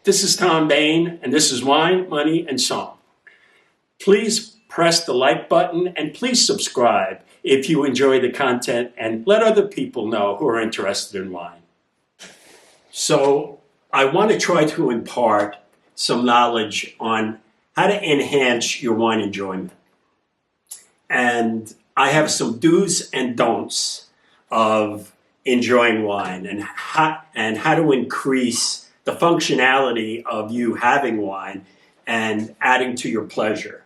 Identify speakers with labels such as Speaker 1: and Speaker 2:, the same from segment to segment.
Speaker 1: This is Tom Bain, and this is Wine, Money, and Song. Please press the like button and please subscribe if you enjoy the content, and let other people know who are interested in wine. So I want to try to impart some knowledge on how to enhance your wine enjoyment. And I have some do's and don'ts of enjoying wine and how to increase the functionality of you having wine and adding to your pleasure.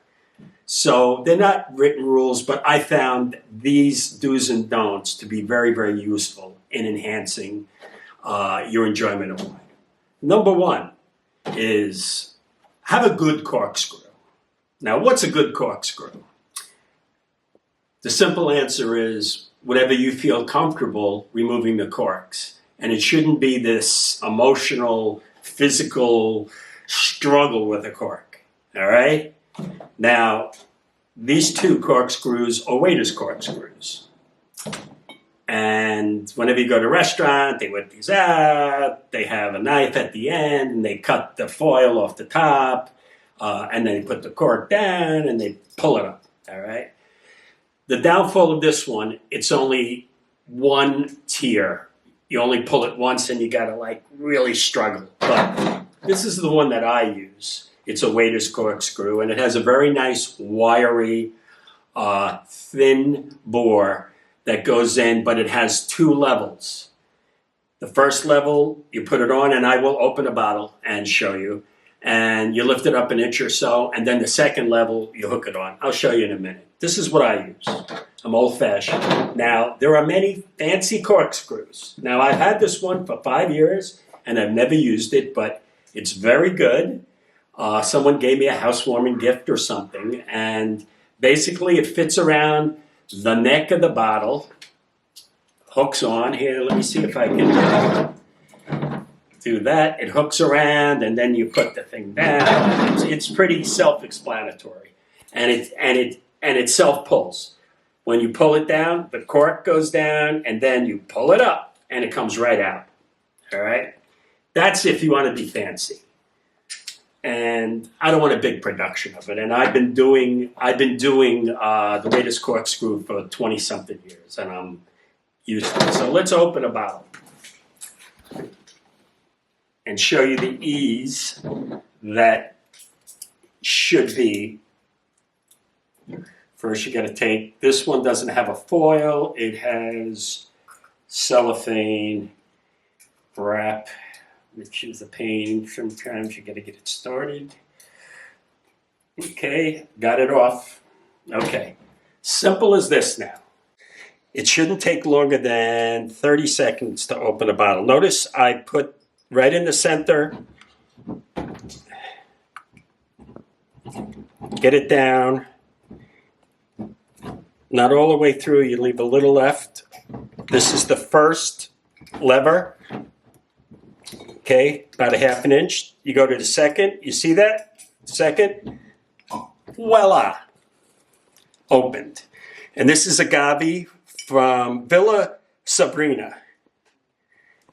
Speaker 1: So they're not written rules, but I found these do's and don'ts to be very, very useful in enhancing your enjoyment of wine. Number one is have a good corkscrew. Now, what's a good corkscrew? The simple answer is whatever you feel comfortable removing the corks. And it shouldn't be this emotional, physical struggle with a cork, all right? Now, these two corkscrews are waiter's corkscrews. And whenever you go to a restaurant, they whip these out, they have a knife at the end, and they cut the foil off the top, and then they put the cork down, and they pull it up, all right? The downfall of this one, it's only one tier. You only pull it once and you gotta like really struggle. But this is the one that I use. It's a waiter's corkscrew and it has a very nice wiry, thin bore that goes in, but it has two levels. The first level, you put it on and I will open a bottle and show you. And you lift it up an inch or so, and then the second level, you hook it on. I'll show you in a minute. This is what I use. I'm old-fashioned. Now, there are many fancy corkscrews. Now, I've had this one for 5 years, and I've never used it, but it's very good. Someone gave me a housewarming gift or something, and basically it fits around the neck of the bottle, hooks on. Here, let me see if I can do that. It hooks around, and then you put the thing down. It's pretty self-explanatory, and it self-pulls. When you pull it down, the cork goes down, and then you pull it up, and it comes right out. All right, that's if you want to be fancy. And I don't want a big production of it. And I've been doing the waiter's corkscrew for 20-something years, and I'm used to it. So let's open a bottle and show you the ease that should be. First, you got to take, this one doesn't have a foil. It has cellophane wrap, which is a pain. Sometimes you got to get it started. Okay, got it off. Okay, simple as this now. It shouldn't take longer than 30 seconds to open a bottle. Notice I put right in the center, get it down, not all the way through, you leave a little left. This is the first lever, okay, about a half an inch. You go to the second, you see that? Second, voila, opened. And this is agave from Villa Sabrina.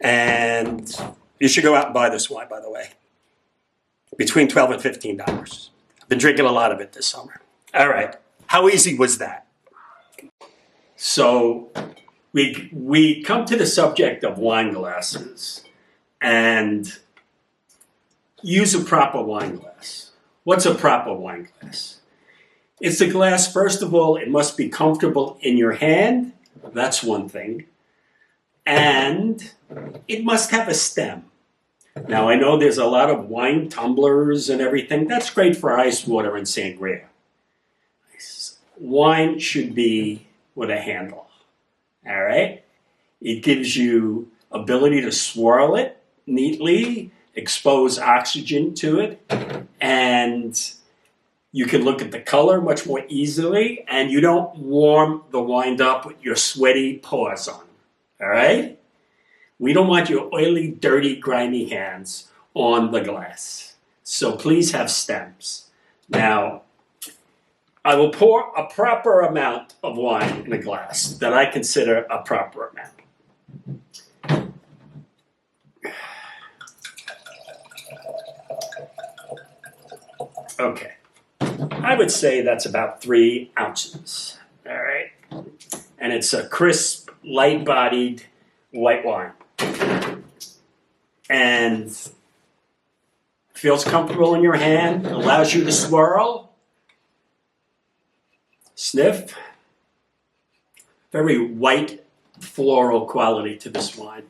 Speaker 1: And you should go out and buy this wine, by the way. Between $12 and $15. I've been drinking a lot of it this summer. All right, how easy was that? So we come to the subject of wine glasses and use a proper wine glass. What's a proper wine glass? It's a glass, first of all, it must be comfortable in your hand. That's one thing. And it must have a stem. Now, I know there's a lot of wine tumblers and everything. That's great for ice water and sangria. Wine should be with a handle, all right? It gives you ability to swirl it neatly, expose oxygen to it, and you can look at the color much more easily, and you don't warm the wine up with your sweaty paws on, all right? We don't want your oily, dirty, grimy hands on the glass. So please have stems. Now, I will pour a proper amount of wine in a glass that I consider a proper amount. Okay. I would say that's about 3 ounces. All right. And it's a crisp, light-bodied white wine. And feels comfortable in your hand, allows you to swirl, sniff. Very white, floral quality to this wine.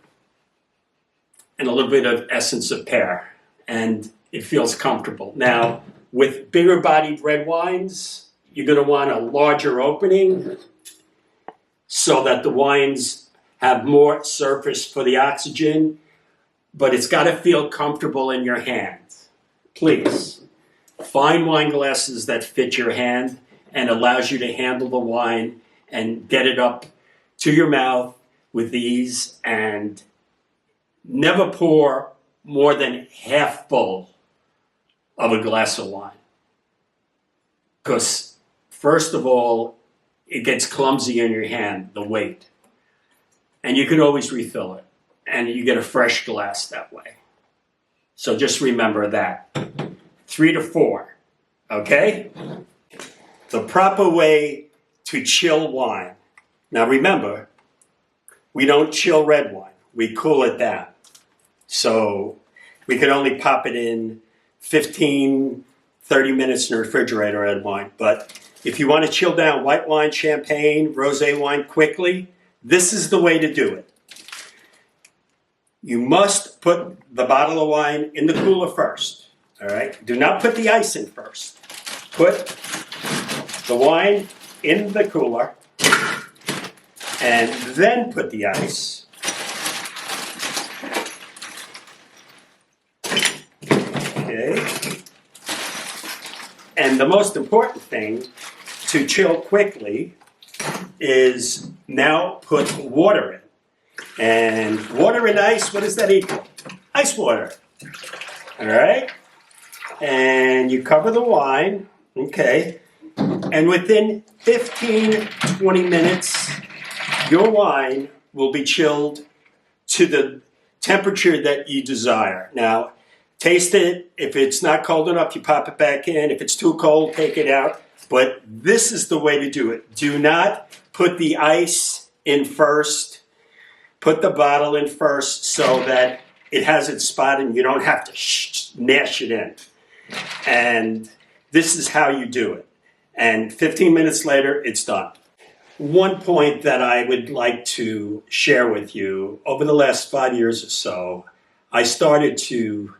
Speaker 1: And a little bit of essence of pear. And it feels comfortable. Now, with bigger bodied red wines, you're going to want a larger opening so that the wines have more surface for the oxygen, but it's got to feel comfortable in your hand. Please, find wine glasses that fit your hand and allows you to handle the wine and get it up to your mouth with ease, and never pour more than half full of a glass of wine. Because first of all, it gets clumsy in your hand, the weight. And you can always refill it. And you get a fresh glass that way. So just remember that. 3 to 4, okay? The proper way to chill wine. Now remember, we don't chill red wine. We cool it down. So we can only pop it in 15, 30 minutes in the refrigerator, red wine. But if you want to chill down white wine, champagne, rosé wine quickly, this is the way to do it. You must put the bottle of wine in the cooler first. All right? Do not put the ice in first. Put the wine in the cooler and then put the ice. Okay. And the most important thing to chill quickly is now put water in. And water and ice, what does that equal? Ice water. All right? And you cover the wine, okay? And within 15, 20 minutes, your wine will be chilled to the temperature that you desire. Now, taste it. If it's not cold enough, you pop it back in. If it's too cold, take it out. But this is the way to do it. Do not put the ice in first. Put the bottle in first so that it has its spot and you don't have to mash it in. And this is how you do it. And 15 minutes later, it's done. One point that I would like to share with you, over the last 5 years or so, I started to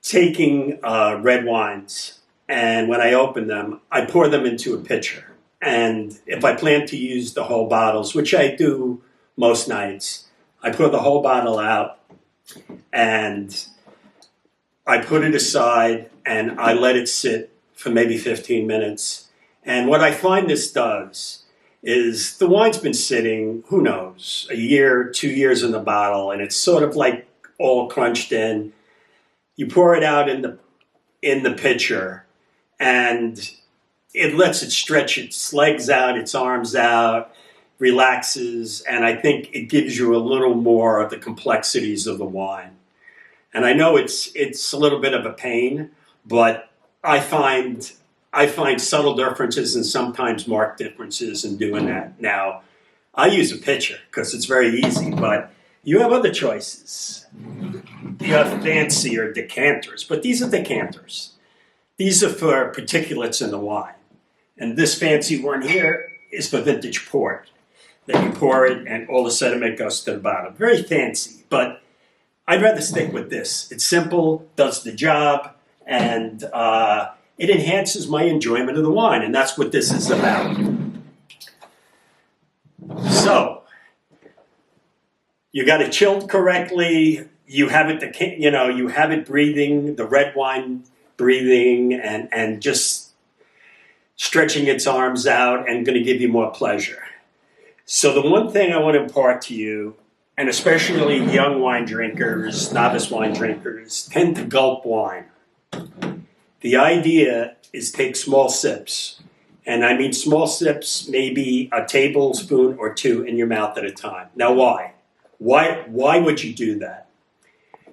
Speaker 1: taking red wines, and when I open them, I pour them into a pitcher. And if I plan to use the whole bottles, which I do most nights, I pour the whole bottle out and I put it aside and I let it sit for maybe 15 minutes. And what I find this does is the wine's been sitting, who knows, a year, 2 years in the bottle, and it's sort of like all crunched in. You pour it out in the pitcher, and it lets it stretch its legs out, its arms out, relaxes, and I think it gives you a little more of the complexities of the wine. And I know it's a little bit of a pain, but I find subtle differences and sometimes marked differences in doing that. Now, I use a pitcher because it's very easy, but you have other choices. You have fancier decanters, but these are decanters. These are for particulates in the wine. And this fancy one here is for vintage port. That you pour it and all the sediment goes to the bottom. Very fancy, but I'd rather stick with this. It's simple, does the job, and it enhances my enjoyment of the wine, and that's what this is about. So, you got it chilled correctly. You have it, you have it breathing, the red wine breathing, and just stretching its arms out, and going to give you more pleasure. So the one thing I want to impart to you, and especially young wine drinkers, novice wine drinkers, tend to gulp wine. The idea is take small sips. And I mean small sips, maybe a tablespoon or 2 in your mouth at a time. Now why? Why would you do that?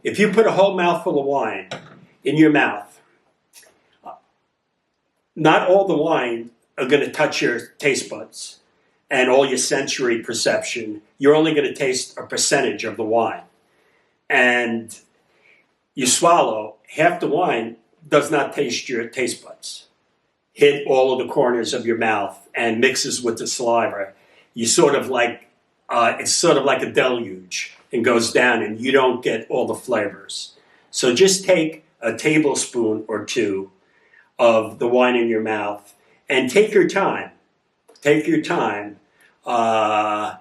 Speaker 1: If you put a whole mouthful of wine in your mouth, not all the wine are going to touch your taste buds and all your sensory perception. You're only going to taste a percentage of the wine. And you swallow, half the wine does not taste your taste buds. Hit all of the corners of your mouth and mixes with the saliva. You sort of like, it's sort of like a deluge and goes down and you don't get all the flavors. So just take a tablespoon or two of the wine in your mouth and take your time. Take your time.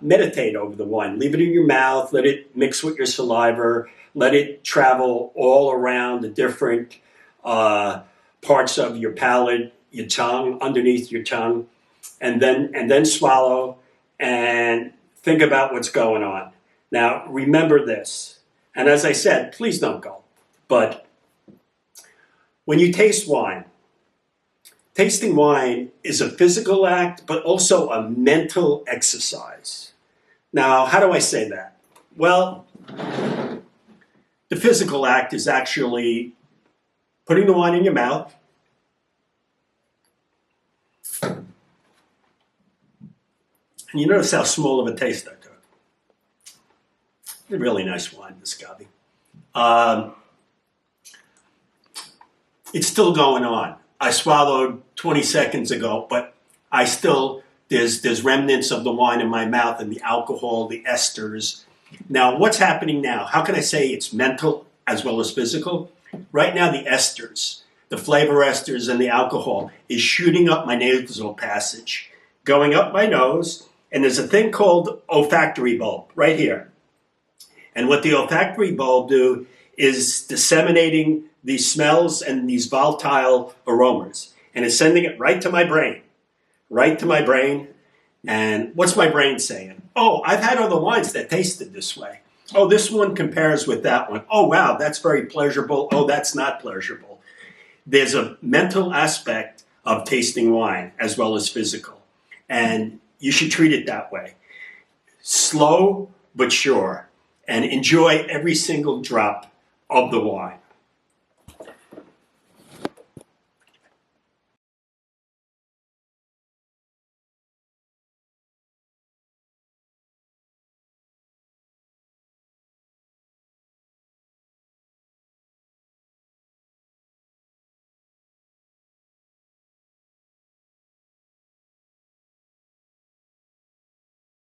Speaker 1: Meditate over the wine. Leave it in your mouth. Let it mix with your saliva. Let it travel all around the different parts of your palate, your tongue, underneath your tongue, and then swallow and think about what's going on. Now, remember this. And as I said, please don't gulp. But when you taste wine, tasting wine is a physical act, but also a mental exercise. Now, how do I say that? Well, the physical act is actually putting the wine in your mouth, and you notice how small of a taste I took. A really nice wine, this Gavi. It's still going on. I swallowed 20 seconds ago, but I still, there's remnants of the wine in my mouth and the alcohol, the esters. Now, what's happening now? How can I say it's mental as well as physical? Right now, the esters, the flavor esters and the alcohol is shooting up my nasal passage, going up my nose, and there's a thing called olfactory bulb right here. And what the olfactory bulb do is disseminating these smells and these volatile aromas. And it's sending it right to my brain. Right to my brain. And what's my brain saying? Oh, I've had other wines that tasted this way. Oh, this one compares with that one. Oh, wow, that's very pleasurable. Oh, that's not pleasurable. There's a mental aspect of tasting wine as well as physical. And you should treat it that way. Slow but sure. And enjoy every single drop of the wine.